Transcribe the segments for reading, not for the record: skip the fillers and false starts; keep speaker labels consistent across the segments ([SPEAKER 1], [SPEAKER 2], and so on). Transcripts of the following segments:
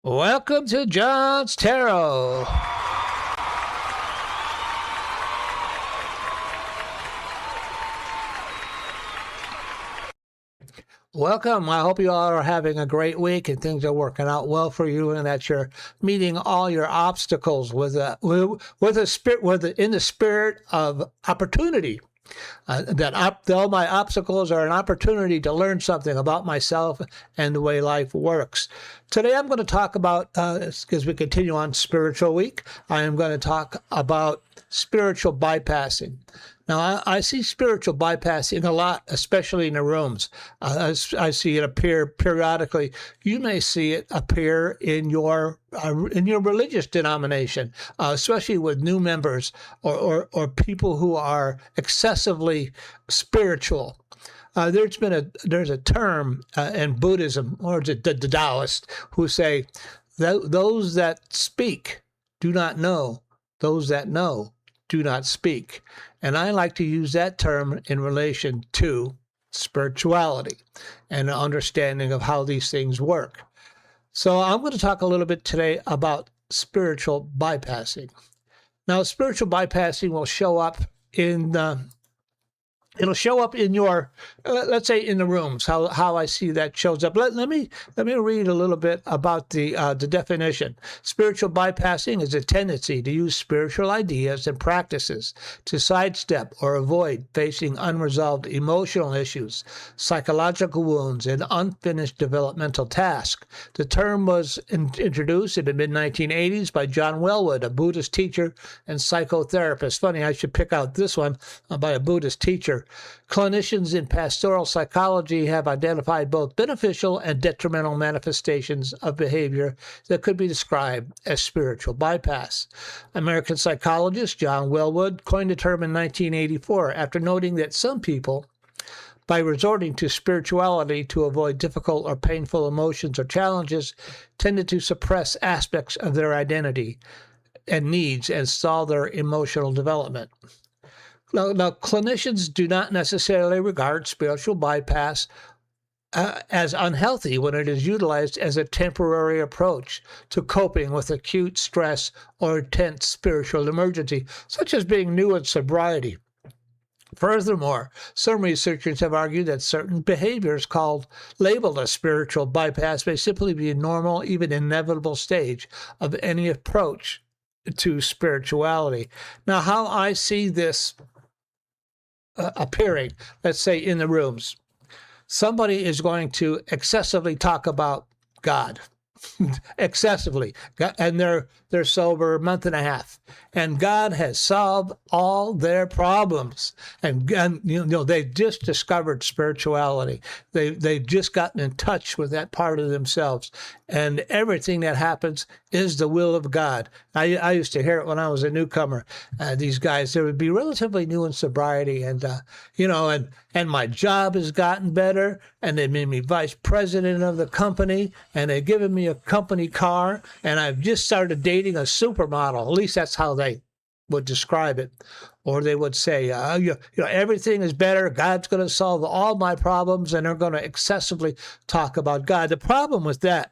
[SPEAKER 1] Welcome to John's Tarot. Welcome. I hope you all are having a great week and things are working out well for you, and that you're meeting all your obstacles in the spirit of opportunity. All my obstacles are an opportunity to learn something about myself and the way life works. Today I'm going to talk about, as we continue on Spiritual Week, I am going to talk about spiritual bypassing. Now, I see spiritual bypassing a lot, especially in the rooms. I see it appear periodically. You may see it appear in your religious denomination, especially with new members or people who are excessively spiritual. There's a term in Buddhism, or the Taoists, who say those that speak do not know; those that know do not speak. And I like to use that term in relation to spirituality and an understanding of how these things work. So I'm going to talk a little bit today about spiritual bypassing. Now, spiritual bypassing will show up in it'll show up in your, let's say, in the rooms, how I see that shows up. Let me read a little bit about the definition. Spiritual bypassing is a tendency to use spiritual ideas and practices to sidestep or avoid facing unresolved emotional issues, psychological wounds, and unfinished developmental tasks. The term was introduced in the mid-1980s by John Welwood, a Buddhist teacher and psychotherapist. Funny, I should pick out this one by a Buddhist teacher. Clinicians in pastoral psychology have identified both beneficial and detrimental manifestations of behavior that could be described as spiritual bypass. American psychologist John Welwood coined the term in 1984 after noting that some people, by resorting to spirituality to avoid difficult or painful emotions or challenges, tended to suppress aspects of their identity and needs and stall their emotional development. Now, clinicians do not necessarily regard spiritual bypass as unhealthy when it is utilized as a temporary approach to coping with acute stress or intense spiritual emergency, such as being new in sobriety. Furthermore, some researchers have argued that certain behaviors labeled as spiritual bypass may simply be a normal, even inevitable stage of any approach to spirituality. Now, how I see this appearing, let's say, in the rooms. Somebody is going to excessively talk about God, excessively, and they're sober a month and a half, and God has solved all their problems, and they've just discovered spirituality. They've just gotten in touch with that part of themselves, and everything that happens is the will of God. I used to hear it when I was a newcomer. These guys, they would be relatively new in sobriety, and my job has gotten better, and they made me vice president of the company, and they've given me a company car, and I've just started dating a supermodel. At least that's how they would describe it. Or they would say, everything is better. God's going to solve all my problems, and they're going to excessively talk about God. The problem with that,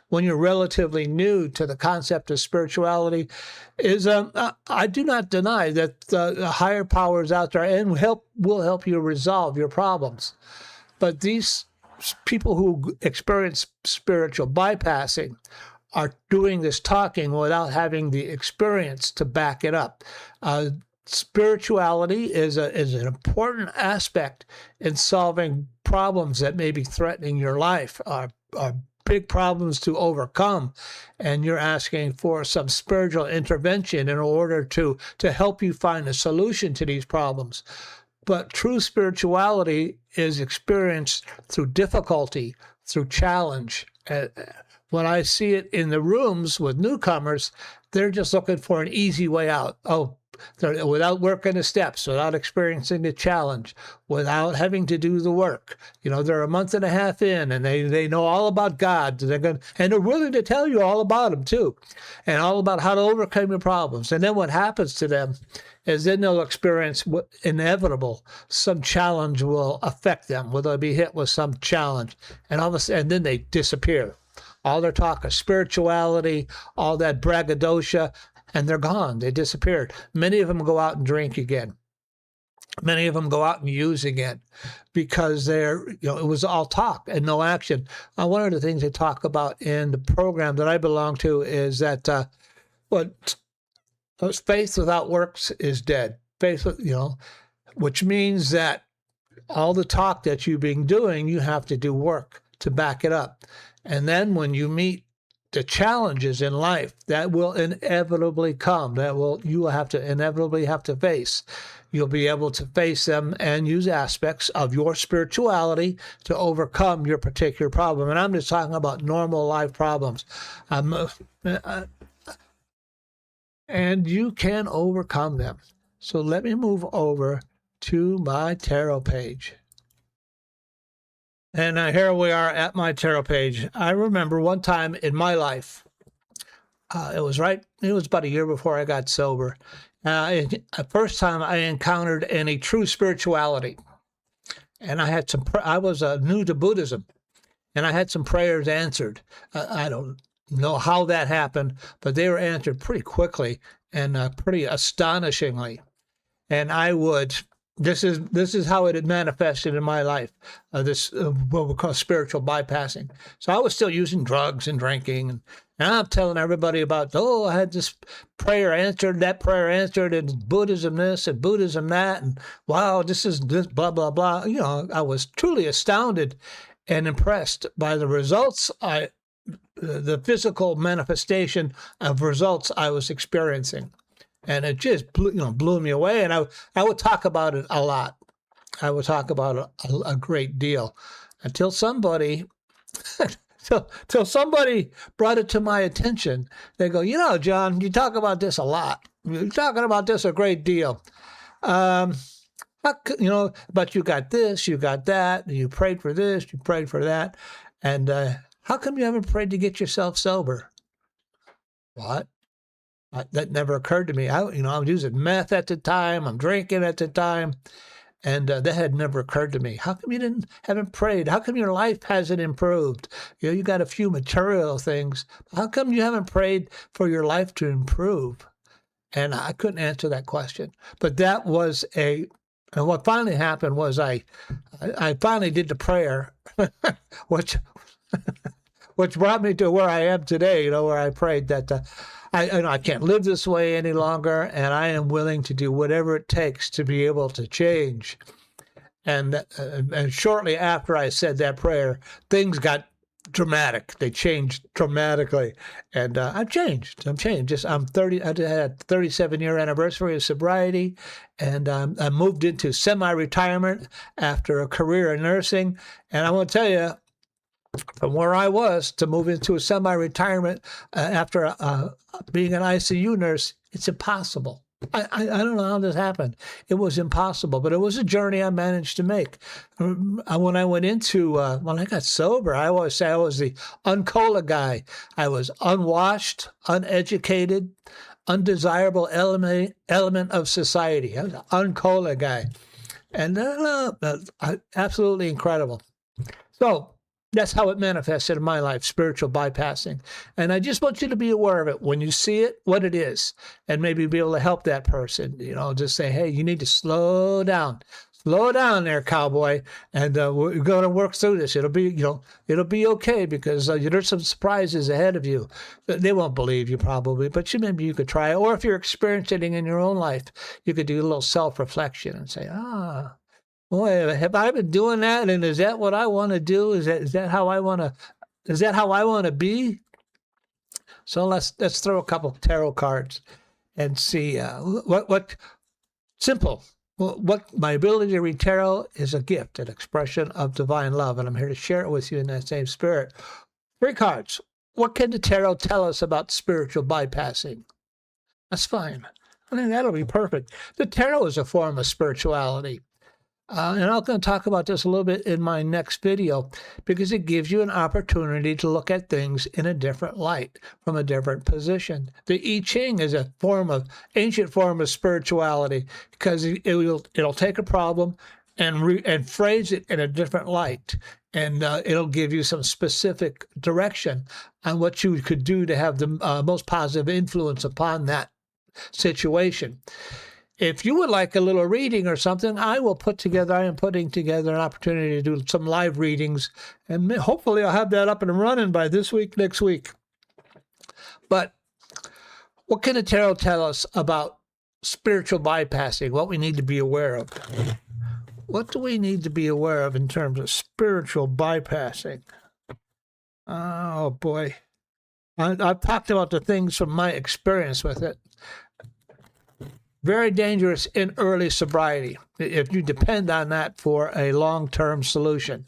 [SPEAKER 1] when you're relatively new to the concept of spirituality, is I do not deny that the higher powers out there and will help you resolve your problems. But these people who experience spiritual bypassing are doing this talking without having the experience to back it up. Spirituality is an important aspect in solving problems that may be threatening your life, are big problems to overcome, and you're asking for some spiritual intervention in order to help you find a solution to these problems. But true spirituality is experienced through difficulty, through challenge. When I see it in the rooms with newcomers, they're just looking for an easy way out. Without working the steps, without experiencing the challenge, without having to do the work. They're a month and a half in, and they know all about God. And they're willing to tell you all about Him too, and all about how to overcome your problems. And then what happens to them is then they'll experience inevitable. Some challenge will affect them, where they'll be hit with some challenge, and then they disappear. all their talk of spirituality, all that braggadocio, and they're gone. They disappeared. Many of them go out and drink again. Many of them go out and use again because it was all talk and no action. One of the things they talk about in the program that I belong to is that faith without works is dead. Which means that all the talk that you've been doing, you have to do work to back it up. And then when you meet the challenges in life that will inevitably come, you will have to inevitably have to face, you'll be able to face them and use aspects of your spirituality to overcome your particular problem. And I'm just talking about normal life problems. And you can overcome them. So let me move over to my tarot page. And here we are at my tarot page. I remember one time in my life, it was about a year before I got sober. The first time I encountered any true spirituality. And I was new to Buddhism, and I had some prayers answered. I don't know how that happened, but they were answered pretty quickly and pretty astonishingly. And this is how it had manifested in my life, what we call spiritual bypassing. So I was still using drugs and drinking, and I'm telling everybody about, I had this prayer answered, that prayer answered, and Buddhism this and Buddhism that, and wow, this blah, blah, blah. I was truly astounded and impressed by the results, the physical manifestation of results I was experiencing. And it just blew me away. And I would talk about it a lot. I would talk about it a great deal until somebody brought it to my attention. They go, John, you talk about this a lot. You're talking about this a great deal. But you got this, you got that, you prayed for this, you prayed for that. And how come you haven't prayed to get yourself sober? What? That never occurred to me. I was using meth at the time. I'm drinking at the time. And that had never occurred to me. How come you haven't prayed? How come your life hasn't improved? You got a few material things. How come you haven't prayed for your life to improve? And I couldn't answer that question. But that was and what finally happened was I finally did the prayer, which brought me to where I am today, where I prayed that I can't live this way any longer, and I am willing to do whatever it takes to be able to change. And shortly after I said that prayer, things got dramatic. They changed dramatically, and I've changed. I'm 30. I had a 37-year anniversary of sobriety, and I moved into semi-retirement after a career in nursing. And I want to tell you, from where I was to move into a semi-retirement after being an ICU nurse, it's impossible. I don't know how this happened. It was impossible, but it was a journey I managed to make. When I when I got sober, I always say I was the uncola guy. I was unwashed, uneducated, undesirable element of society. I was an uncola guy. And absolutely incredible. So that's how it manifested in my life, spiritual bypassing. And I just want you to be aware of it when you see it, what it is, and maybe be able to help that person. Just say, hey, you need to slow down. Slow down there, cowboy, and we're going to work through this. It'll be okay because there's some surprises ahead of you. They won't believe you probably, but maybe you could try it. Or if you're experiencing it in your own life, you could do a little self-reflection and say, boy, have I been doing that? And is that what I want to do? Is that how I want to be? So let's throw a couple of tarot cards and see what simple. What my ability to read tarot is a gift, an expression of divine love, and I'm here to share it with you in that same spirit. 3 cards. What can the tarot tell us about spiritual bypassing? That's fine. I think that'll be perfect. The tarot is a form of spirituality. And I'm going to talk about this a little bit in my next video because it gives you an opportunity to look at things in a different light, from a different position. The I Ching is a ancient form of spirituality because it'll take a problem and phrase it in a different light and it'll give you some specific direction on what you could do to have the most positive influence upon that situation. If you would like a little reading or something, I am putting together an opportunity to do some live readings, and hopefully I'll have that up and running by this week, next week. But what can the tarot tell us about spiritual bypassing, what we need to be aware of? What do we need to be aware of in terms of spiritual bypassing? Oh, boy. I've talked about the things from my experience with it. Very dangerous in early sobriety if you depend on that for a long-term solution,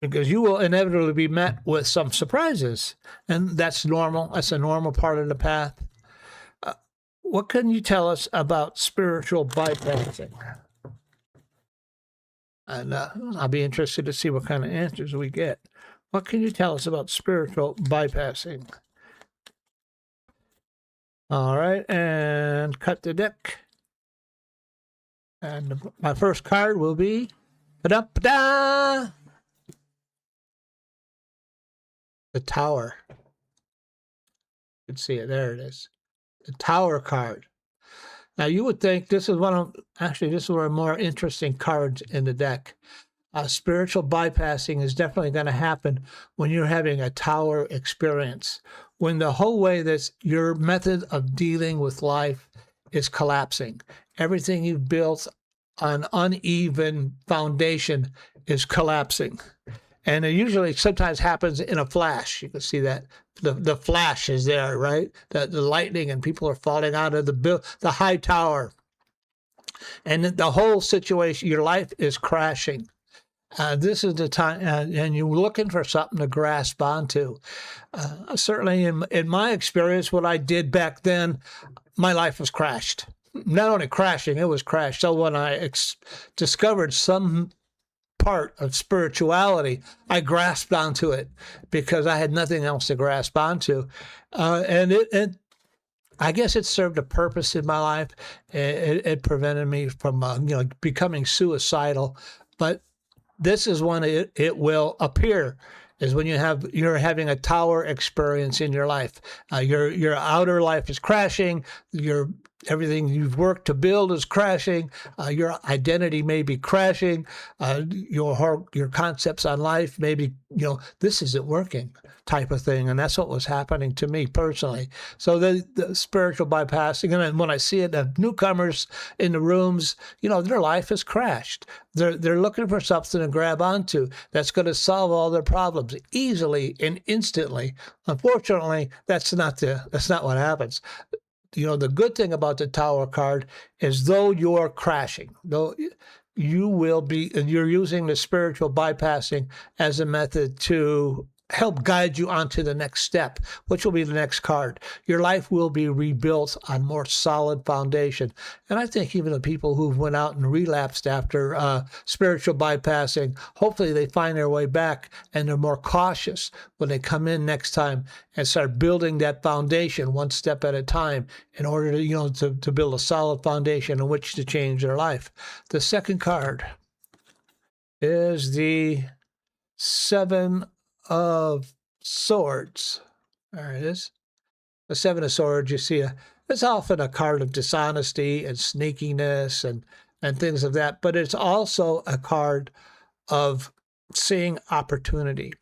[SPEAKER 1] because you will inevitably be met with some surprises, and that's normal. That's a normal part of the path. What can you tell us about spiritual bypassing? And I'll be interested to see what kind of answers we get. What can you tell us about spiritual bypassing? All right, and cut the deck. And my first card will be the Tower. You can see it. There it is. The Tower card. Now, you would think this is one of the more interesting cards in the deck. Spiritual bypassing is definitely going to happen when you're having a Tower experience, when the whole way that your method of dealing with life is collapsing. Everything you've built on uneven foundation is collapsing. And it usually sometimes happens in a flash. You can see that the flash is there, right? The lightning, and people are falling out of the high tower. And the whole situation, your life is crashing. This is the time, and you're looking for something to grasp onto. Certainly in my experience, what I did back then, my life was crashed. Not only crashing, it was crashed. So when I discovered some part of spirituality, I grasped onto it because I had nothing else to grasp onto. And I guess it served a purpose in my life. It prevented me from becoming suicidal. But this is when it will appear, is when you're having a Tower experience in your life. Your outer life is crashing. Everything you've worked to build is crashing. Your identity may be crashing. Your concepts on life, maybe, this isn't working type of thing. And that's what was happening to me personally. So the spiritual bypassing, and when I see it, the newcomers in the rooms, their life has crashed. They're looking for something to grab onto that's going to solve all their problems easily and instantly. Unfortunately, that's not what happens. The good thing about the Tower card is, though you're crashing, though you're using the spiritual bypassing as a method to help guide you onto the next step, which will be the next card. Your life will be rebuilt on more solid foundation. And I think even the people who went out and relapsed after spiritual bypassing, hopefully they find their way back and they're more cautious when they come in next time and start building that foundation one step at a time in order to build a solid foundation on which to change their life. The second card is the Seven of Swords. There it is. The Seven of Swords, you see, it's often a card of dishonesty and sneakiness and things of that, but it's also a card of seeing opportunities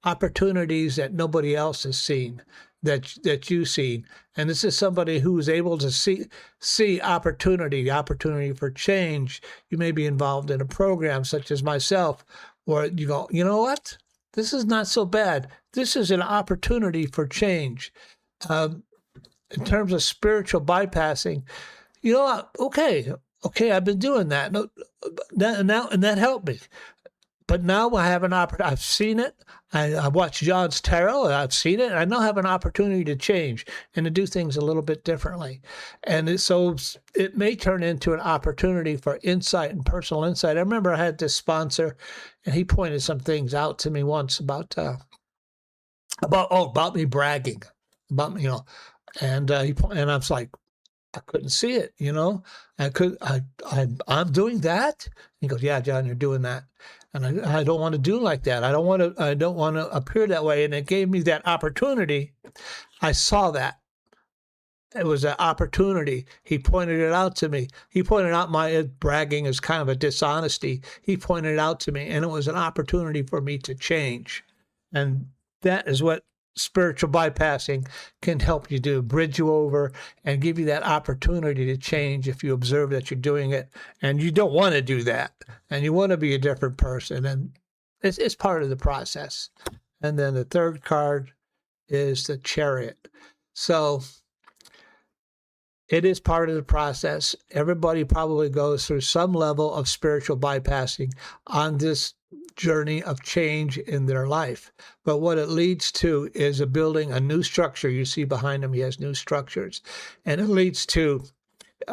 [SPEAKER 1] that nobody else has seen, that you've seen. And this is somebody who's able to see opportunity for change. You may be involved in a program such as myself, where you go, you know what? This is not so bad. This is an opportunity for change. In terms of spiritual bypassing, okay, I've been doing that. And that helped me. But now I have an opportunity. I've seen it. I watched John's tarot, and I've seen it. And I now have an opportunity to change and to do things a little bit differently. And so it may turn into an opportunity for insight and personal insight. I remember I had this sponsor, and he pointed some things out to me once about me bragging, and I was like, I couldn't see it, I'm doing that. He goes, yeah, John, you're doing that. And I don't want to do like that. I don't want to appear that way. And it gave me that opportunity. I saw that. It was an opportunity. He pointed it out to me. He pointed out my bragging is kind of a dishonesty. He pointed it out to me, and it was an opportunity for me to change. And that is what spiritual bypassing can help you do, bridge you over and give you that opportunity to change if you observe that you're doing it and you don't want to do that and you want to be a different person. And it's part of the process. And then the third card is the Chariot. So it is part of the process. Everybody probably goes through some level of spiritual bypassing on this journey of change in their life. But what it leads to is building a new structure. You see behind him, he has new structures. And it leads to,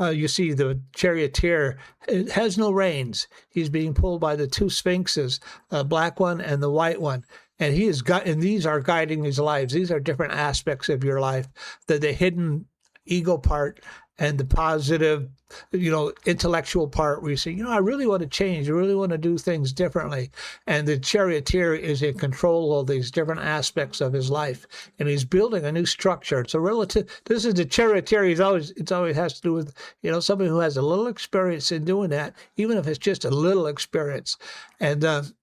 [SPEAKER 1] you see the charioteer, it has no reins. He's being pulled by the two sphinxes, the black one and the white one. And and these are guiding his lives. These are different aspects of your life, the hidden ego part and the positive, intellectual part where you say, I really want to change. I really want to do things differently. And the charioteer is in control of these different aspects of his life. And he's building a new structure. It's a relative, this is the charioteer. It always has to do with, somebody who has a little experience in doing that, even if it's just a little experience. And,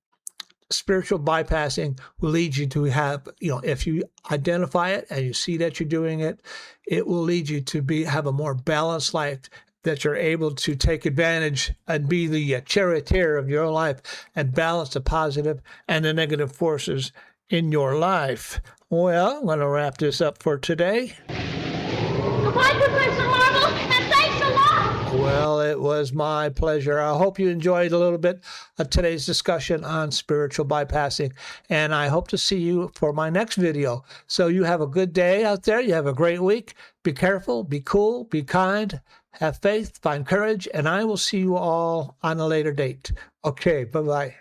[SPEAKER 1] spiritual bypassing will lead you to have, if you identify it and you see that you're doing it, it will lead you to have a more balanced life, that you're able to take advantage and be the charioteer of your life and balance the positive and the negative forces in your life. Well, I'm going to wrap this up for today.
[SPEAKER 2] Goodbye, Professor Marvel, and thanks a lot.
[SPEAKER 1] Well, it was my pleasure. I hope you enjoyed a little bit of today's discussion on spiritual bypassing, and I hope to see you for my next video. So you have a good day out there. You have a great week. Be careful, be cool, be kind, have faith, find courage, and I will see you all on a later date. Okay, bye-bye.